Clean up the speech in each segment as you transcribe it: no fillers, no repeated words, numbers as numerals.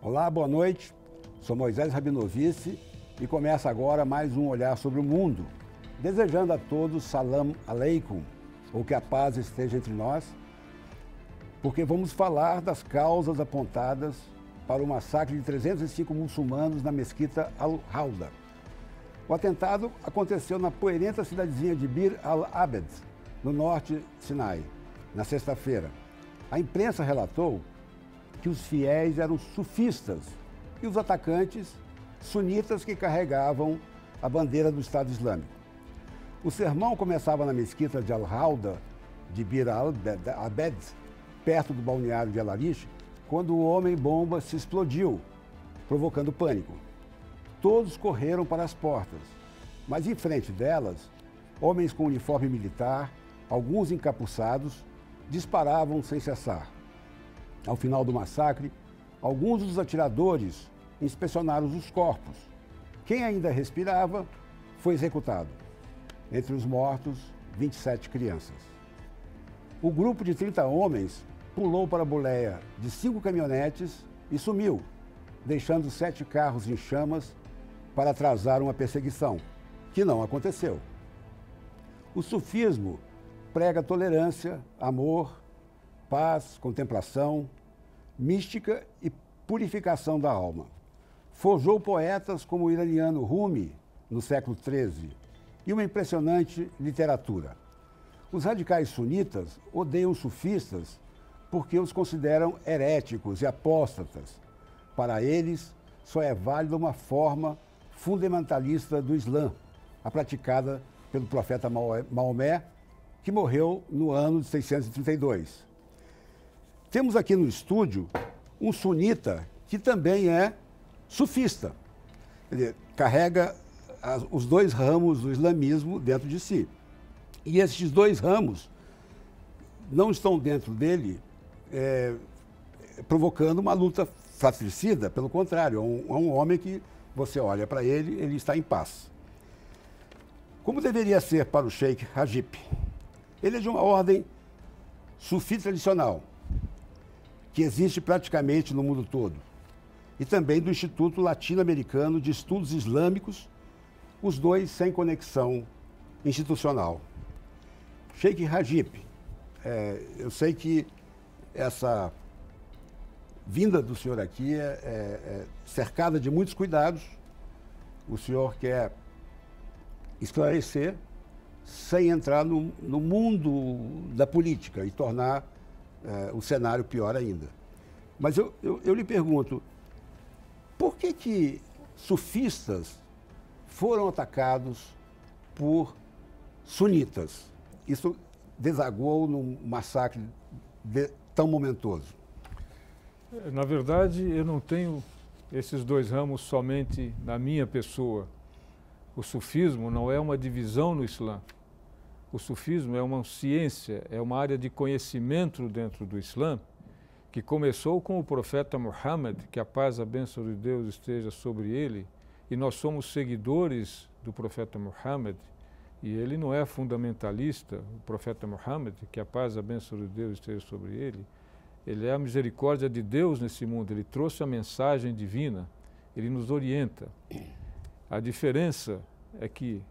Olá, boa noite. Sou Moisés Rabinovich e começa agora mais um Olhar sobre o Mundo, desejando a todos Salam Aleikum, ou que a paz esteja entre nós, porque vamos falar das causas apontadas para o massacre de 305 muçulmanos na mesquita Al-Rawda. O atentado aconteceu na poeirenta cidadezinha de Bir al-Abed, no norte Sinai, na sexta-feira. A imprensa relatou que os fiéis eram sufistas e os atacantes sunitas que carregavam a bandeira do Estado Islâmico. O sermão começava na mesquita de Al-Rawda, de Bir al-Abed, perto do balneário de El-Arish, quando o homem-bomba se explodiu, provocando pânico. Todos correram para as portas, mas em frente delas, homens com uniforme militar, alguns encapuçados, disparavam sem cessar. Ao final do massacre, alguns dos atiradores inspecionaram os corpos. Quem ainda respirava foi executado. Entre os mortos, 27 crianças. O grupo de 30 homens pulou para a boleia de 5 caminhonetes e sumiu, deixando 7 carros em chamas para atrasar uma perseguição, que não aconteceu. O sufismo prega tolerância, amor, paz, contemplação, mística e purificação da alma. Forjou poetas como o iraniano Rumi, no século XIII, e uma impressionante literatura. Os radicais sunitas odeiam os sufistas porque os consideram heréticos e apóstatas. Para eles, só é válida uma forma fundamentalista do Islã, a praticada pelo profeta Maomé, que morreu no ano de 632. Temos aqui no estúdio um sunita que também é sufista. Ele carrega os dois ramos do islamismo dentro de si. E esses dois ramos não estão dentro dele provocando uma luta fratricida, pelo contrário, é um homem que você olha para ele, ele está em paz. Como deveria ser para o Sheikh Rajib? Ele é de uma ordem sufi tradicional, que existe praticamente no mundo todo, e também do Instituto Latino-Americano de Estudos Islâmicos, os dois sem conexão institucional. Sheikh Rajib, eu sei que essa vinda do senhor aqui é cercada de muitos cuidados. O senhor quer esclarecer sem entrar no mundo da política e tornar o cenário pior ainda. Mas eu lhe pergunto, por que sufistas foram atacados por sunitas? Isso desaguou num massacre tão momentoso. Na verdade, eu não tenho esses dois ramos somente na minha pessoa. O sufismo não é uma divisão no Islã. O sufismo é uma ciência, é uma área de conhecimento dentro do Islã, que começou com o profeta Muhammad, que a paz e a bênção de Deus esteja sobre ele, e nós somos seguidores do profeta Muhammad, e ele não é fundamentalista, o profeta Muhammad, que a paz e a bênção de Deus esteja sobre ele, ele é a misericórdia de Deus nesse mundo, ele trouxe a mensagem divina, ele nos orienta. A diferença é que,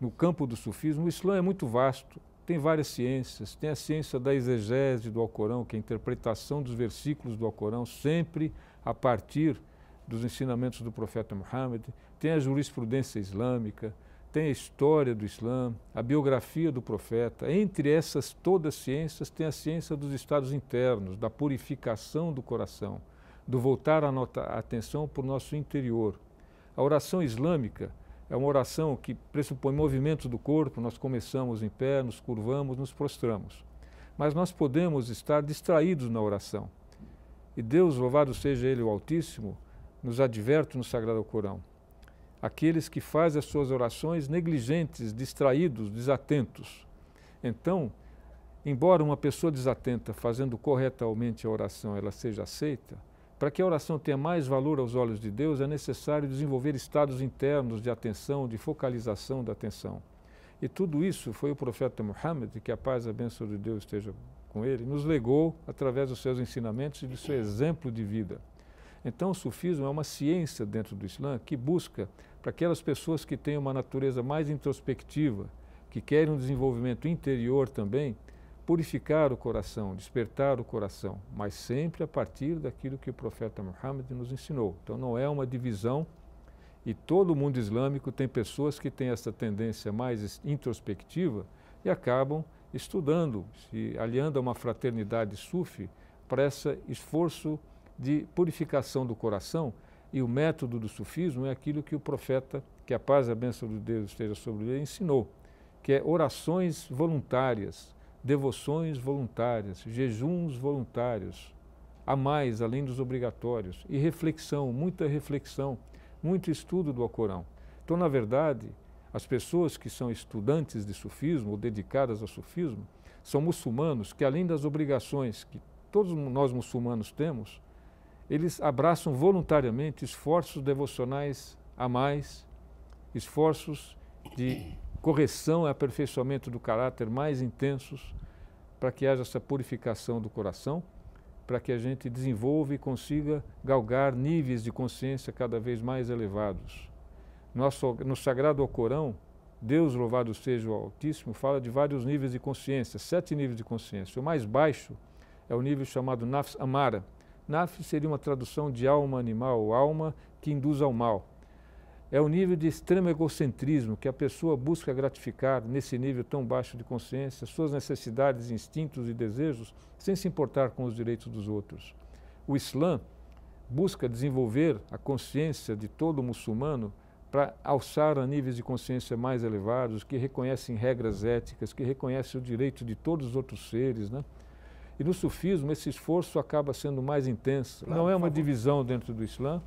no campo do sufismo, o Islã é muito vasto, tem várias ciências, tem a ciência da exegese do Alcorão, que é a interpretação dos versículos do Alcorão, sempre a partir dos ensinamentos do profeta Muhammad, tem a jurisprudência islâmica, tem a história do Islã, a biografia do profeta. Entre essas todas as ciências, tem a ciência dos estados internos, da purificação do coração, do voltar a atenção para o nosso interior. A oração islâmica é uma oração que pressupõe movimentos do corpo, nós começamos em pé, nos curvamos, nos prostramos. Mas nós podemos estar distraídos na oração. E Deus, louvado seja Ele o Altíssimo, nos adverte no Sagrado Corão. Aqueles que fazem as suas orações negligentes, distraídos, desatentos. Então, embora uma pessoa desatenta, fazendo corretamente a oração, ela seja aceita, para que a oração tenha mais valor aos olhos de Deus, é necessário desenvolver estados internos de atenção, de focalização da atenção. E tudo isso foi o profeta Muhammad, que a paz e a bênção de Deus esteja com ele, nos legou através dos seus ensinamentos e do seu exemplo de vida. Então o sufismo é uma ciência dentro do Islã que busca, para aquelas pessoas que têm uma natureza mais introspectiva, que querem um desenvolvimento interior também, purificar o coração, despertar o coração, mas sempre a partir daquilo que o profeta Muhammad nos ensinou. Então não é uma divisão, e todo o mundo islâmico tem pessoas que têm essa tendência mais introspectiva e acabam estudando, se aliando a uma fraternidade sufi para esse esforço de purificação do coração. E o método do sufismo é aquilo que o profeta, que a paz e a bênção de Deus esteja sobre ele, ensinou, que é orações voluntárias, devoções voluntárias, jejuns voluntários, a mais, além dos obrigatórios, e reflexão, muito estudo do Alcorão. Então, na verdade, as pessoas que são estudantes de sufismo ou dedicadas ao sufismo são muçulmanos que, além das obrigações que todos nós muçulmanos temos, eles abraçam voluntariamente esforços devocionais a mais, esforços de correção e aperfeiçoamento do caráter mais intensos, para que haja essa purificação do coração, para que a gente desenvolva e consiga galgar níveis de consciência cada vez mais elevados. No Sagrado Alcorão, Deus, louvado seja o Altíssimo, fala de vários níveis de consciência, 7 níveis de consciência. O mais baixo é o nível chamado Nafs Amara. Nafs seria uma tradução de alma animal, ou alma que induz ao mal. É o nível de extremo egocentrismo, que a pessoa busca gratificar nesse nível tão baixo de consciência suas necessidades, instintos e desejos, sem se importar com os direitos dos outros. O Islã busca desenvolver a consciência de todo muçulmano para alçar a níveis de consciência mais elevados, que reconhecem regras éticas, que reconhecem o direito de todos os outros seres, né? E no sufismo esse esforço acaba sendo mais intenso. Não é uma divisão dentro do Islã,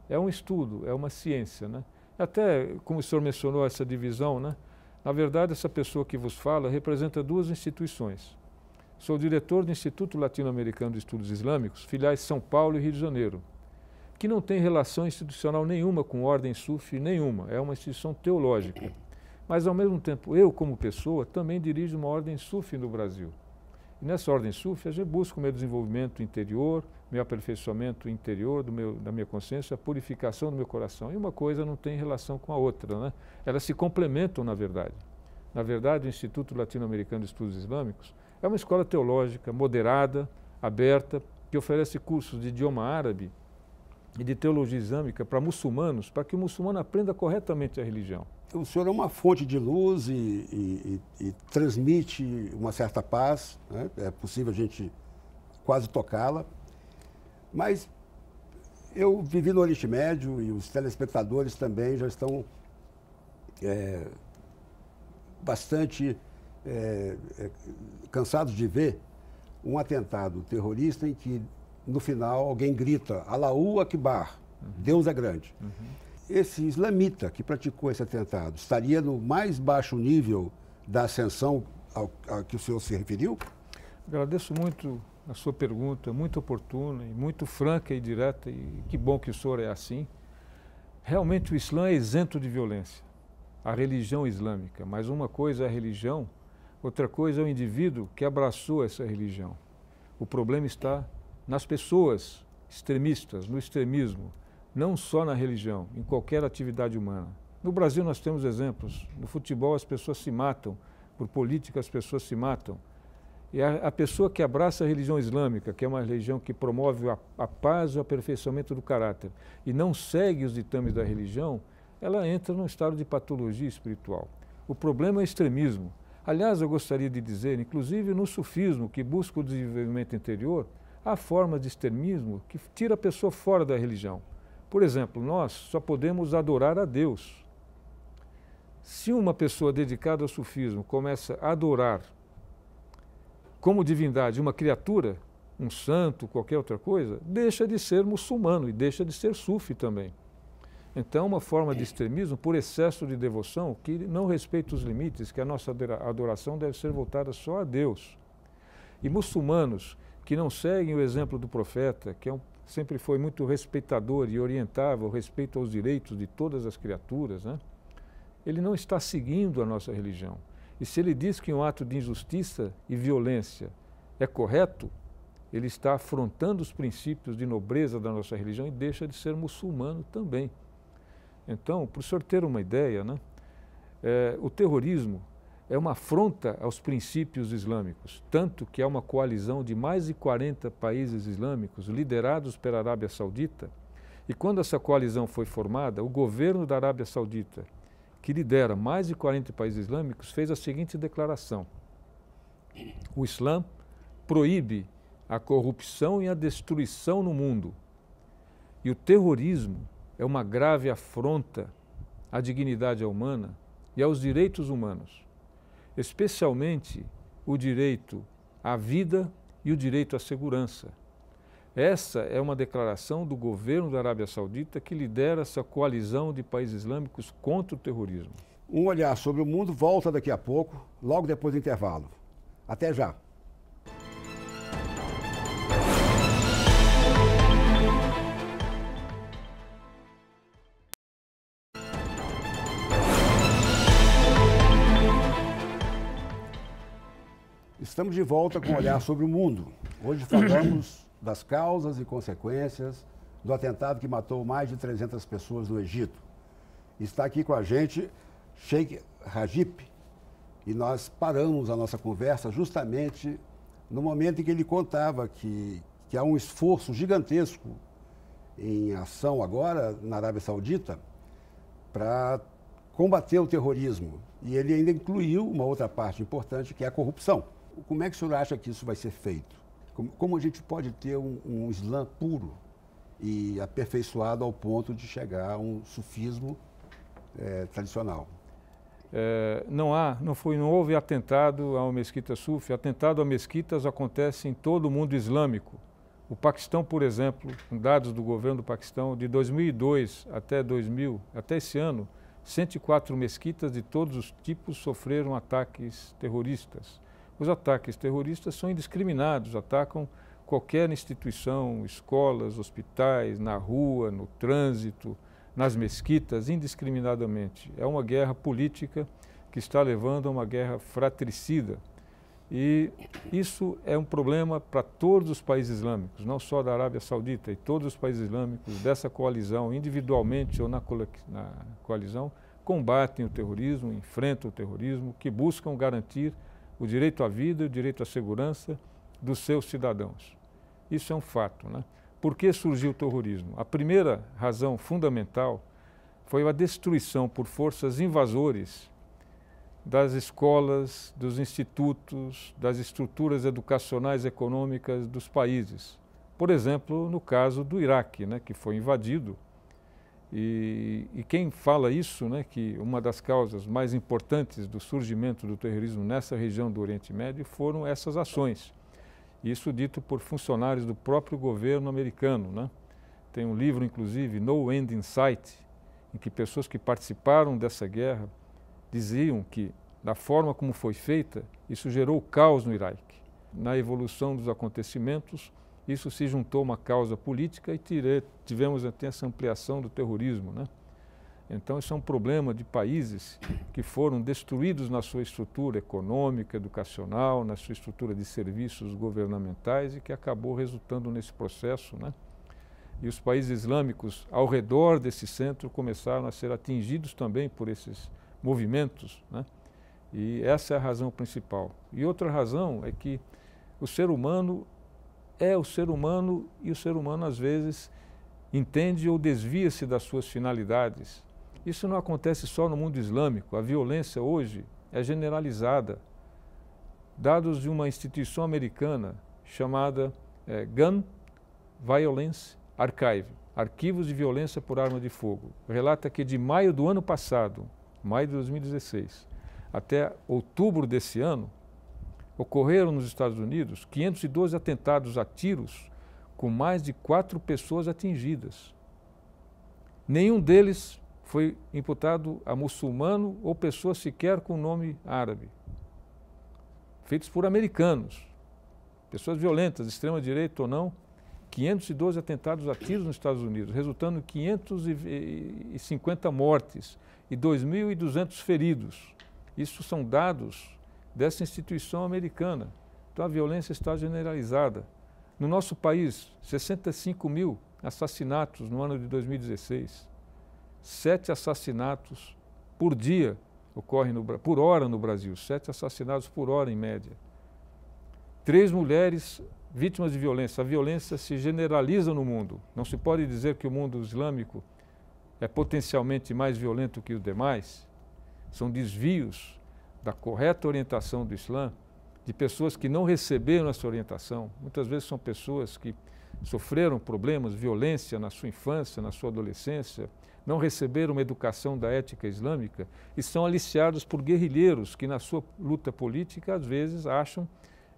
é um estudo, é uma ciência, né? Até, como o senhor mencionou essa divisão, né? Na verdade, essa pessoa que vos fala representa 2 instituições. Sou diretor do Instituto Latino-Americano de Estudos Islâmicos, filiais São Paulo e Rio de Janeiro, que não tem relação institucional nenhuma com ordem sufi, nenhuma. É uma instituição teológica. Mas, ao mesmo tempo, eu, como pessoa, também dirijo uma ordem sufi no Brasil. E nessa ordem sufi, a gente busca o meu desenvolvimento interior, meu aperfeiçoamento interior da minha consciência, a purificação do meu coração. E uma coisa não tem relação com a outra, né? Elas se complementam, na verdade. Na verdade, o Instituto Latino-Americano de Estudos Islâmicos é uma escola teológica, moderada, aberta, que oferece cursos de idioma árabe e de teologia islâmica para muçulmanos, para que o muçulmano aprenda corretamente a religião. O senhor é uma fonte de luz e transmite uma certa paz, né? É possível a gente quase tocá-la, mas eu vivi no Oriente Médio e os telespectadores também já estão bastante cansados de ver um atentado terrorista em que, no final, alguém grita Allahu Akbar, Deus é grande. Esse islamita que praticou esse atentado estaria no mais baixo nível da ascensão ao que o senhor se referiu? Agradeço muito a sua pergunta, muito oportuna e muito franca e direta, e que bom que o senhor é assim. Realmente o Islã é isento de violência, a religião islâmica, mas uma coisa é a religião, outra coisa é o indivíduo que abraçou essa religião. O problema está nas pessoas extremistas, no extremismo, não só na religião, em qualquer atividade humana. No Brasil nós temos exemplos. No futebol as pessoas se matam, por política as pessoas se matam. E a pessoa que abraça a religião islâmica, que é uma religião que promove a paz e o aperfeiçoamento do caráter, e não segue os ditames da religião, ela entra num estado de patologia espiritual. O problema é o extremismo. Aliás, eu gostaria de dizer, inclusive no sufismo, que busca o desenvolvimento interior, há formas de extremismo que tira a pessoa fora da religião. Por exemplo, nós só podemos adorar a Deus. Se uma pessoa dedicada ao sufismo começa a adorar como divindade uma criatura, um santo, qualquer outra coisa, deixa de ser muçulmano e deixa de ser sufi também. Então, uma forma de extremismo por excesso de devoção que não respeita os limites, que a nossa adoração deve ser voltada só a Deus. E muçulmanos que não seguem o exemplo do profeta, que sempre foi muito respeitador e orientava o respeito aos direitos de todas as criaturas, né? Ele não está seguindo a nossa religião. E se ele diz que um ato de injustiça e violência é correto, ele está afrontando os princípios de nobreza da nossa religião e deixa de ser muçulmano também. Então, para o senhor ter uma ideia, né, o terrorismo é uma afronta aos princípios islâmicos, tanto que há uma coalizão de mais de 40 países islâmicos liderados pela Arábia Saudita, e quando essa coalizão foi formada, o governo da Arábia Saudita, que lidera mais de 40 países islâmicos, fez a seguinte declaração: o Islã proíbe a corrupção e a destruição no mundo, e o terrorismo é uma grave afronta à dignidade humana e aos direitos humanos, especialmente o direito à vida e o direito à segurança. Essa é uma declaração do governo da Arábia Saudita, que lidera essa coalizão de países islâmicos contra o terrorismo. Um Olhar sobre o Mundo volta daqui a pouco, logo depois do intervalo. Até já! Estamos de volta com um Olhar sobre o Mundo. Hoje falamos das causas e consequências do atentado que matou mais de 300 pessoas no Egito. Está aqui com a gente Sheikh Rajib, e nós paramos a nossa conversa justamente no momento em que ele contava que há um esforço gigantesco em ação agora na Arábia Saudita para combater o terrorismo. E ele ainda incluiu uma outra parte importante, que é a corrupção. Como é que o senhor acha que isso vai ser feito? Como a gente pode ter um Islã puro e aperfeiçoado ao ponto de chegar a um sufismo tradicional? Não houve atentado a uma mesquita sufi. Atentado a mesquitas acontece em todo o mundo islâmico. O Paquistão, por exemplo, com dados do governo do Paquistão, de 2002 até esse ano, 104 mesquitas de todos os tipos sofreram ataques terroristas. Os ataques terroristas são indiscriminados, atacam qualquer instituição, escolas, hospitais, na rua, no trânsito, nas mesquitas, indiscriminadamente. É uma guerra política que está levando a uma guerra fratricida. E isso é um problema para todos os países islâmicos, não só da Arábia Saudita, e todos os países islâmicos dessa coalizão, individualmente ou na coalizão, combatem o terrorismo, enfrentam o terrorismo, que buscam garantir o direito à vida e o direito à segurança dos seus cidadãos. Isso é um fato, né? Por que surgiu o terrorismo? A primeira razão fundamental foi a destruição por forças invasores das escolas, dos institutos, das estruturas educacionais e econômicas dos países. Por exemplo, no caso do Iraque, né, que foi invadido. E quem fala isso, né, que uma das causas mais importantes do surgimento do terrorismo nessa região do Oriente Médio foram essas ações. Isso dito por funcionários do próprio governo americano, né? Tem um livro, inclusive, No End in Sight, em que pessoas que participaram dessa guerra diziam que, da forma como foi feita, isso gerou caos no Iraque. Na evolução dos acontecimentos, isso se juntou a uma causa política e tivemos até essa ampliação do terrorismo, né? Então, isso é um problema de países que foram destruídos na sua estrutura econômica, educacional, na sua estrutura de serviços governamentais e que acabou resultando nesse processo, né? E os países islâmicos ao redor desse centro começaram a ser atingidos também por esses movimentos, né? E essa é a razão principal. E outra razão é que o ser humano é o ser humano e o ser humano às vezes entende ou desvia-se das suas finalidades. Isso não acontece só no mundo islâmico. A violência hoje é generalizada. Dados de uma instituição americana chamada Gun Violence Archive, Arquivos de Violência por Arma de Fogo, relata que de maio do ano passado, maio de 2016, até outubro desse ano, ocorreram nos Estados Unidos 512 atentados a tiros com mais de 4 pessoas atingidas. Nenhum deles foi imputado a muçulmano ou pessoa sequer com nome árabe. Feitos por americanos, pessoas violentas, de extrema-direita ou não, 512 atentados a tiros nos Estados Unidos, resultando em 550 mortes e 2.200 feridos. Isso são dados dessa instituição americana. Então a violência está generalizada. No nosso país, 65 mil assassinatos no ano de 2016. 7 assassinatos por dia ocorrem por hora no Brasil. 7 assassinatos por hora, em média. 3 mulheres vítimas de violência. A violência se generaliza no mundo. Não se pode dizer que o mundo islâmico é potencialmente mais violento que os demais. São desvios da correta orientação do Islã, de pessoas que não receberam essa orientação. Muitas vezes são pessoas que sofreram problemas, violência na sua infância, na sua adolescência, não receberam uma educação da ética islâmica e são aliciados por guerrilheiros que, na sua luta política, às vezes acham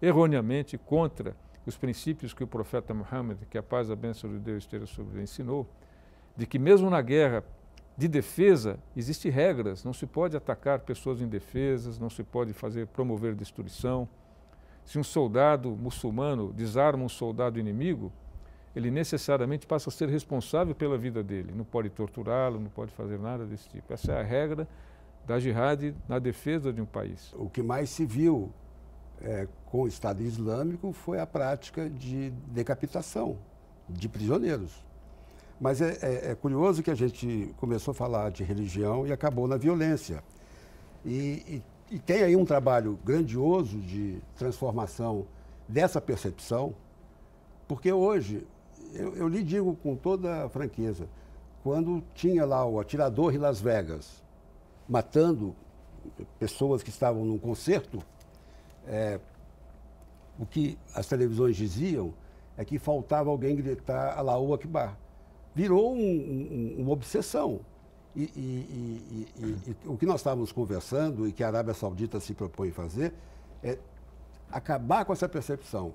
erroneamente contra os princípios que o profeta Muhammad, que a paz e a bênção de Deus esteja sobre ele, ensinou, de que mesmo na guerra de defesa existem regras, não se pode atacar pessoas indefesas, não se pode promover destruição. Se um soldado muçulmano desarma um soldado inimigo, ele necessariamente passa a ser responsável pela vida dele, não pode torturá-lo, não pode fazer nada desse tipo. Essa é a regra da jihad na defesa de um país. O que mais se viu com o Estado Islâmico foi a prática de decapitação de prisioneiros. Mas é curioso que a gente começou a falar de religião e acabou na violência. E tem aí um trabalho grandioso de transformação dessa percepção, porque hoje, eu lhe digo com toda a franqueza, quando tinha lá o atirador em Las Vegas matando pessoas que estavam num concerto, o que as televisões diziam é que faltava alguém gritar Allahu Akbar. Virou uma obsessão. E o que nós estávamos conversando e que a Arábia Saudita se propõe fazer é acabar com essa percepção.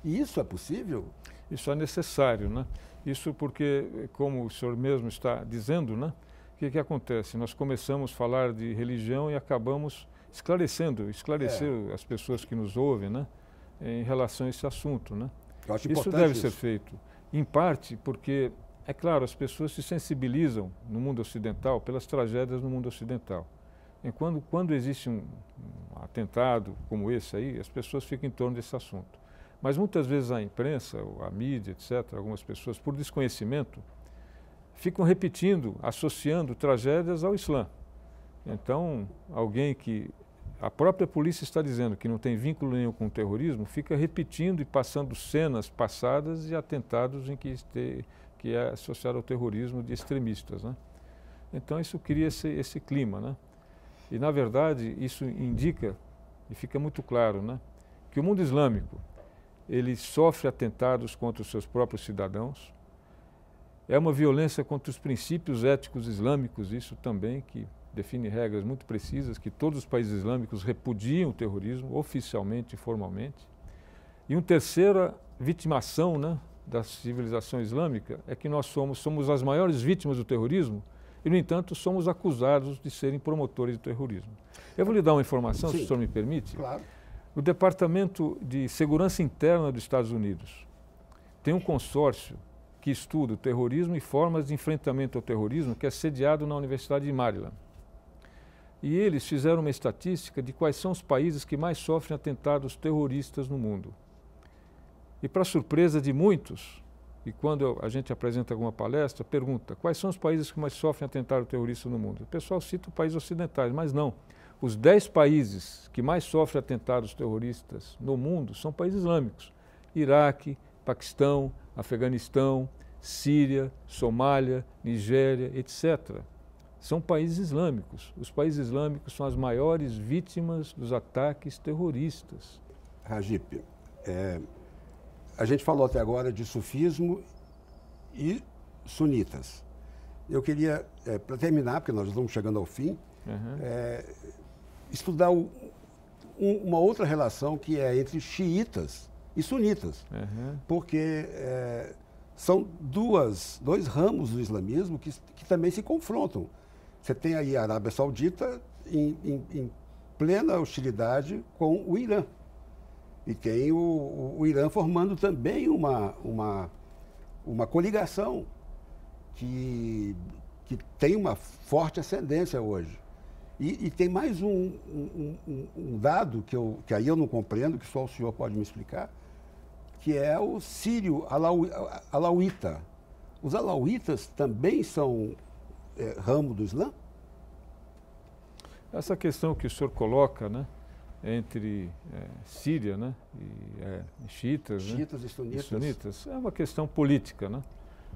E isso é possível? Isso é necessário, né? Isso porque, como o senhor mesmo está dizendo, né? O que acontece? Nós começamos a falar de religião e acabamos esclarecer as pessoas que nos ouvem, né? Em relação a esse assunto, né? Eu acho isso deve ser feito, em parte porque, é claro, as pessoas se sensibilizam no mundo ocidental pelas tragédias no mundo ocidental. E quando existe um atentado como esse aí, as pessoas ficam em torno desse assunto. Mas muitas vezes a imprensa, a mídia, etc., algumas pessoas, por desconhecimento, ficam repetindo, associando tragédias ao Islã. Então, alguém que a própria polícia está dizendo que não tem vínculo nenhum com o terrorismo, fica repetindo e passando cenas passadas de atentados em que é associado ao terrorismo de extremistas, né? Então isso cria esse clima, né? E na verdade isso indica, e fica muito claro, né, que o mundo islâmico, ele sofre atentados contra os seus próprios cidadãos, é uma violência contra os princípios éticos islâmicos, isso também, que define regras muito precisas, que todos os países islâmicos repudiam o terrorismo, oficialmente e formalmente. E uma terceira vitimação, né, da civilização islâmica é que nós somos as maiores vítimas do terrorismo e, no entanto, somos acusados de serem promotores do terrorismo. Eu vou lhe dar uma informação, Sim, se o senhor me permite. Claro. O Departamento de Segurança Interna dos Estados Unidos tem um consórcio que estuda o terrorismo e formas de enfrentamento ao terrorismo, que é sediado na Universidade de Maryland. E eles fizeram uma estatística de quais são os países que mais sofrem atentados terroristas no mundo. E, para surpresa de muitos, e quando a gente apresenta alguma palestra, pergunta quais são os países que mais sofrem atentado terrorista no mundo. O pessoal cita os países ocidentais, mas não. Os 10 países que mais sofrem atentados terroristas no mundo são países islâmicos. Iraque, Paquistão, Afeganistão, Síria, Somália, Nigéria, etc. São países islâmicos. Os países islâmicos são as maiores vítimas dos ataques terroristas. Rajip, a gente falou até agora de sufismo e sunitas. Eu queria, para terminar, porque nós estamos chegando ao fim, estudar uma outra relação que é entre xiitas e sunitas. Porque são dois ramos do islamismo que também se confrontam. Você tem aí a Arábia Saudita em plena hostilidade com o Irã. E tem o Irã formando também uma coligação que tem uma forte ascendência hoje. E tem mais um dado que aí eu não compreendo, que só o senhor pode me explicar, que é o sírio alauíta. Os alauítas também são ramo do Islã? Essa questão que o senhor coloca, né, entre Síria, né, e xiitas, Xiitas, né, e sunitas, é uma questão política, né?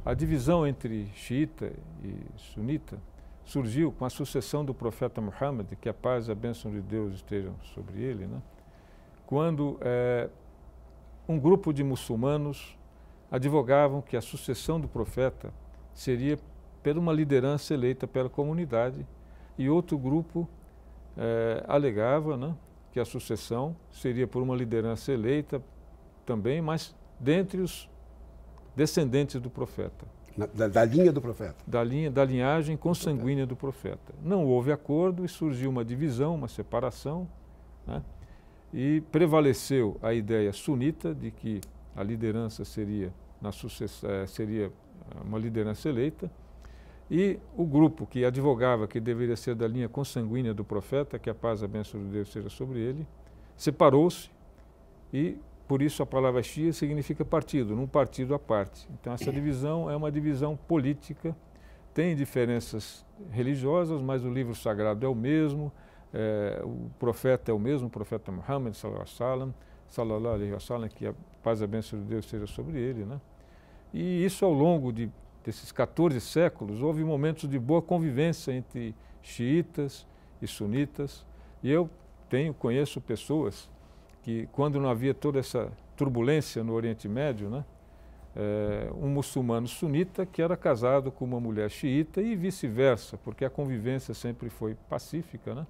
A divisão entre xiita e sunita surgiu com a sucessão do profeta Muhammad, que a paz e a bênção de Deus estejam sobre ele, né? Quando um grupo de muçulmanos advogavam que a sucessão do profeta seria por uma liderança eleita pela comunidade, e outro grupo alegava, né, que a sucessão seria por uma liderança eleita também, mas dentre os descendentes do profeta. Da linha do profeta? Da linhagem consanguínea do profeta. Não houve acordo e surgiu uma divisão, uma separação, né? E prevaleceu a ideia sunita de que a liderança seria uma liderança eleita, e o grupo que advogava que deveria ser da linha consanguínea do profeta, que a paz e a bênção de Deus seja sobre ele, separou-se, e por isso a palavra Shia significa partido, num partido à parte. Então essa divisão é uma divisão política, tem diferenças religiosas, mas o livro sagrado é o mesmo, o profeta é o mesmo, o profeta Muhammad sallallahu alaihi wasallam, que a paz e a bênção de Deus seja sobre ele, né? E isso ao longo desses 14 séculos, houve momentos de boa convivência entre xiitas e sunitas, e eu conheço pessoas que, quando não havia toda essa turbulência no Oriente Médio, né, um muçulmano sunita que era casado com uma mulher xiita e vice-versa, porque a convivência sempre foi pacífica, né?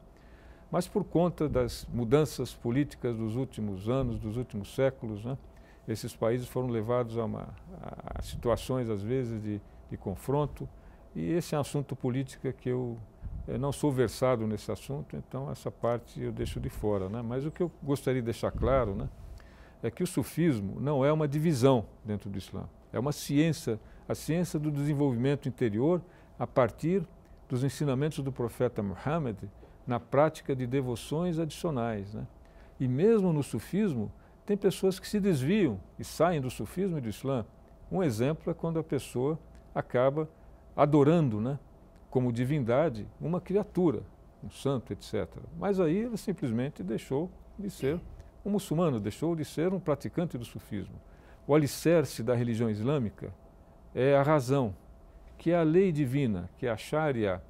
Mas por conta das mudanças políticas dos últimos anos, dos últimos séculos, né, esses países foram levados a situações, às vezes, de confronto, e esse é um assunto político que eu não sou versado nesse assunto, então essa parte eu deixo de fora, né? Mas o que eu gostaria de deixar claro, né, é que o sufismo não é uma divisão dentro do Islã, é uma ciência, a ciência do desenvolvimento interior a partir dos ensinamentos do profeta Muhammad na prática de devoções adicionais, né? E mesmo no sufismo, tem pessoas que se desviam e saem do sufismo e do Islã. Um exemplo é quando a pessoa acaba adorando, né, como divindade uma criatura, um santo, etc. Mas aí ele simplesmente deixou de ser um muçulmano, deixou de ser um praticante do sufismo. O alicerce da religião islâmica é a razão, que é a lei divina, que é a Sharia,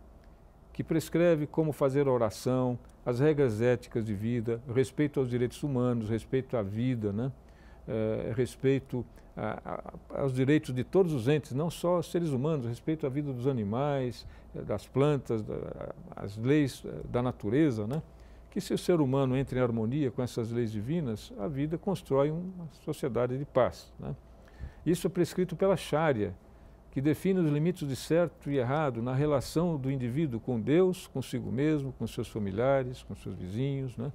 que prescreve como fazer a oração, as regras éticas de vida, respeito aos direitos humanos, respeito à vida, né? Respeito aos direitos de todos os entes, não só os seres humanos, respeito à vida dos animais, das plantas, as leis da natureza, né? Que se o ser humano entra em harmonia com essas leis divinas, a vida constrói uma sociedade de paz, né? Isso é prescrito pela Sharia, que define os limites de certo e errado na relação do indivíduo com Deus, consigo mesmo, com seus familiares, com seus vizinhos, né?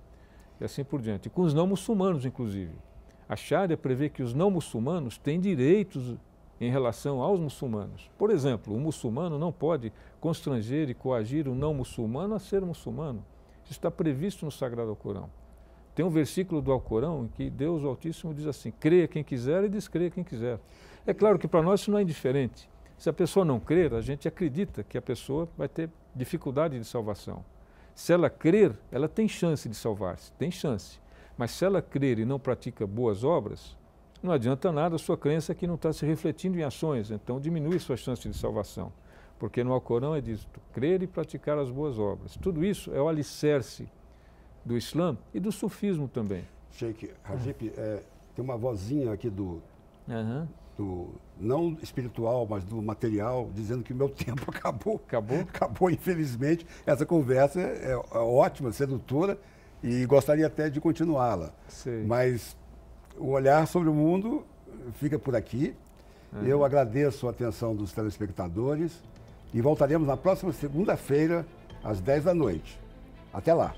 E assim por diante. E com os não muçulmanos, inclusive. A Sharia prevê que os não muçulmanos têm direitos em relação aos muçulmanos. Por exemplo, o muçulmano não pode constranger e coagir o não muçulmano a ser muçulmano. Isso está previsto no Sagrado Alcorão. Tem um versículo do Alcorão em que Deus, o Altíssimo, diz assim: creia quem quiser e descreia quem quiser. É claro que para nós isso não é indiferente. Se a pessoa não crer, a gente acredita que a pessoa vai ter dificuldade de salvação. Se ela crer, ela tem chance de salvar-se, tem chance. Mas se ela crer e não pratica boas obras, não adianta nada a sua crença que não está se refletindo em ações, então diminui sua chance de salvação. Porque no Alcorão é dito, crer e praticar as boas obras. Tudo isso é o alicerce do Islã e do sufismo também. Sheikh Rajip, tem uma vozinha aqui do não espiritual, mas do material, dizendo que o meu tempo acabou. Acabou? Acabou, infelizmente. Essa conversa é ótima, sedutora, e gostaria até de continuá-la. Mas o olhar sobre o mundo fica por aqui. Eu agradeço a atenção dos telespectadores e voltaremos na próxima segunda-feira, às 10 da noite. Até lá.